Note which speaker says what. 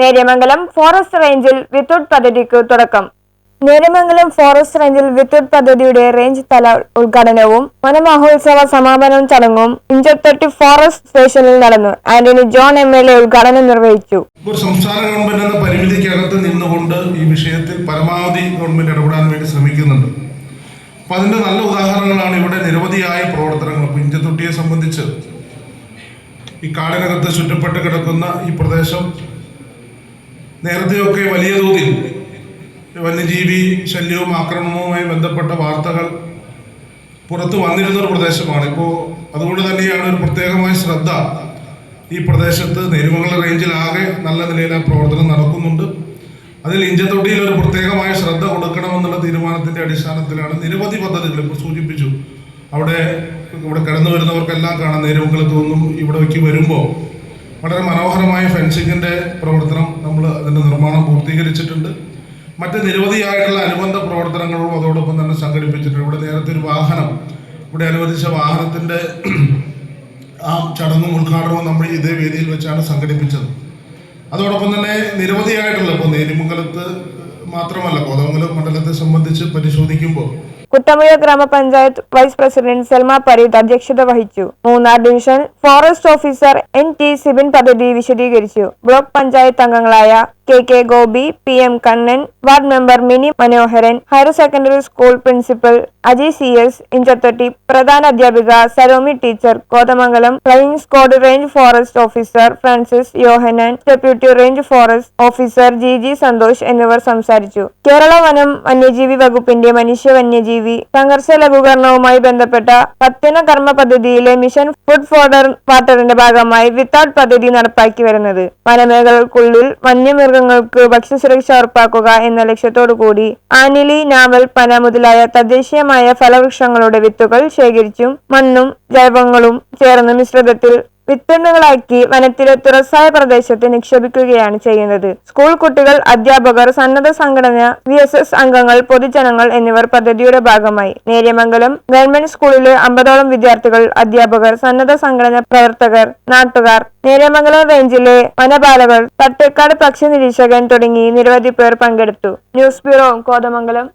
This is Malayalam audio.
Speaker 1: നേര്യമംഗലം ഫോറസ്റ്റ് റേഞ്ചിൽ വിത്തൗട്ട് പദ്ധതിക്ക് തുടക്കം. നേര്യമംഗലം ഫോറസ്റ്റ് റേഞ്ചിൽ വിത്തൗട്ട് പദ്ധതിയുടെ റേഞ്ച് തല ഉദ്ഘാടനവും വനമഹോത്സവ സമാപന ചടങ്ങും ഇഞ്ചത്തൊട്ടി ഫോറസ്റ്റ് സ്റ്റേഷനിൽ നടന്നു. ആന്റണി ജോൺ MLA ഉദ്ഘാടനം നിർവഹിച്ചു.
Speaker 2: സംസ്ഥാന ഗവൺമെന്റ് എന്ന പരിമിതിക്കകത്ത് നിന്നുകൊണ്ട് ഈ വിഷയത്തിൽ പരമാവധി ഗവൺമെന്റ് ഇടപെടാൻ വേണ്ടി ശ്രമിക്കുന്നുണ്ട്. അപ്പൊ അതിന്റെ നല്ല ഉദാഹരണങ്ങളാണ് ഇവിടെ നിരവധിയായ പ്രവർത്തനങ്ങൾ. ഇപ്പൊ ഇഞ്ചത്തൊട്ടിയെ സംബന്ധിച്ച് ഈ കാടിനകത്ത് ചുറ്റപ്പെട്ട് കിടക്കുന്ന ഈ പ്രദേശം നേരത്തെയൊക്കെ വലിയ തോതിൽ വന്യജീവി ശല്യവും ആക്രമണവുമായി ബന്ധപ്പെട്ട വാർത്തകൾ പുറത്തു വന്നിരുന്ന ഒരു പ്രദേശമാണ്. ഇപ്പോൾ അതുകൊണ്ട് തന്നെയാണ് ഒരു പ്രത്യേകമായ ശ്രദ്ധ ഈ പ്രദേശത്ത് നേര്യമംഗലം റേഞ്ചിലാകെ നല്ല നിലയിൽ ആ പ്രവർത്തനം നടക്കുന്നുണ്ട്. അതിൽ ഇഞ്ചത്തൊട്ടിയിൽ ഒരു പ്രത്യേകമായ ശ്രദ്ധ കൊടുക്കണമെന്നുള്ള തീരുമാനത്തിന്റെ അടിസ്ഥാനത്തിലാണ് നിരവധി പദ്ധതികൾ ഇപ്പോൾ സൂചിപ്പിച്ചു. ഇവിടെ കടന്നു വരുന്നവർക്കെല്ലാം കാണാം, നേര്യമംഗലത്ത് നിന്നും ഇവിടേക്ക് വരുമ്പോൾ വളരെ മനോഹരമായ ഫെൻസിങ്ങിന്റെ പ്രവർത്തനം നമ്മൾ അതിന്റെ നിർമ്മാണം പൂർത്തീകരിച്ചിട്ടുണ്ട്. മറ്റ് നിരവധിയായിട്ടുള്ള അനുബന്ധ പ്രവർത്തനങ്ങളും അതോടൊപ്പം തന്നെ സംഘടിപ്പിച്ചിട്ടുണ്ട്. ഇവിടെ നേരത്തെ ഒരു വാഹനം, ഇവിടെ അനുവദിച്ച വാഹനത്തിന്റെ ആ ചടങ്ങും ഉദ്ഘാടനവും നമ്മൾ ഇതേ വേദിയിൽ വെച്ചാണ് സംഘടിപ്പിച്ചത്. അതോടൊപ്പം തന്നെ നിരവധിയായിട്ടുള്ള ഇപ്പോൾ നേര്യമംഗലത്ത് മാത്രമല്ല കോതമംഗലം മണ്ഡലത്തെ സംബന്ധിച്ച് പരിശോധിക്കുമ്പോൾ
Speaker 1: കുട്ടമ്പുഴ ഗ്രാമപഞ്ചായത്ത് വൈസ് പ്രസിഡന്റ് സൽമ പരീദ് അധ്യക്ഷത വഹിച്ചു. Munnar division forest officer NT Sibin പദ്ധതി വിശദീകരിച്ചു. ബ്ലോക്ക് പഞ്ചായത്ത് അംഗങ്ങളായ KK Gopi, PM Kannan, ward member Mini Manoharan, higher secondary school principal Aji CS, Inchathotty പ്രധാന അധ്യാപിക Salomi teacher, Kothamangalam flying squad range forest officer Francis Yohannan, deputy range forest officer GG Santhosh എന്നിവർ സംസാരിച്ചു. കേരള വനം വന്യജീവി വകുപ്പിന്റെ മനുഷ്യ വന്യജീവി സംഘർഷ ലഘൂകരണവുമായി ബന്ധപ്പെട്ട പത്തിന കർമ്മ പദ്ധതിയിലെ മിഷൻ ഫുഡ് ഫോർ വാട്ടറിന്റെ ഭാഗമായി വിത്തൗട്ട് പദ്ധതി നടപ്പാക്കി വരുന്നത്. വനമേഖലകൾക്കുള്ളിൽ വന്യമൃഗങ്ങൾക്ക് ഭക്ഷ്യസുരക്ഷ ഉറപ്പാക്കുക എന്ന ലക്ഷ്യത്തോടു കൂടി ആനിലി, നാവൽ, പന മുതലായ തദ്ദേശീയമായ ഫലവൃക്ഷങ്ങളുടെ വിത്തുകൾ ശേഖരിച്ചും മണ്ണും ജൈവങ്ങളും ചേർന്ന് മിശ്രിതത്തിൽ വിത്തുകളാക്കി വനത്തിലെ തുറസായ പ്രദേശത്ത് നിക്ഷേപിക്കുകയാണ് ചെയ്യുന്നത്. സ്കൂൾ കുട്ടികൾ, അധ്യാപകർ, സന്നദ്ധ സംഘടന, VSS അംഗങ്ങൾ, പൊതുജനങ്ങൾ എന്നിവർ പദ്ധതിയുടെ ഭാഗമായി. നേര്യമംഗലം ഗവൺമെന്റ് സ്കൂളിലെ 50ഓളം വിദ്യാർത്ഥികൾ, അധ്യാപകർ, സന്നദ്ധ സംഘടന പ്രവർത്തകർ, നാട്ടുകാർ, നേര്യമംഗലം റേഞ്ചിലെ വനപാലകർ, തട്ടേക്കാട് പക്ഷി നിരീക്ഷകൻ തുടങ്ങി നിരവധി പേർ പങ്കെടുത്തു. News bureau, Kothamangalam.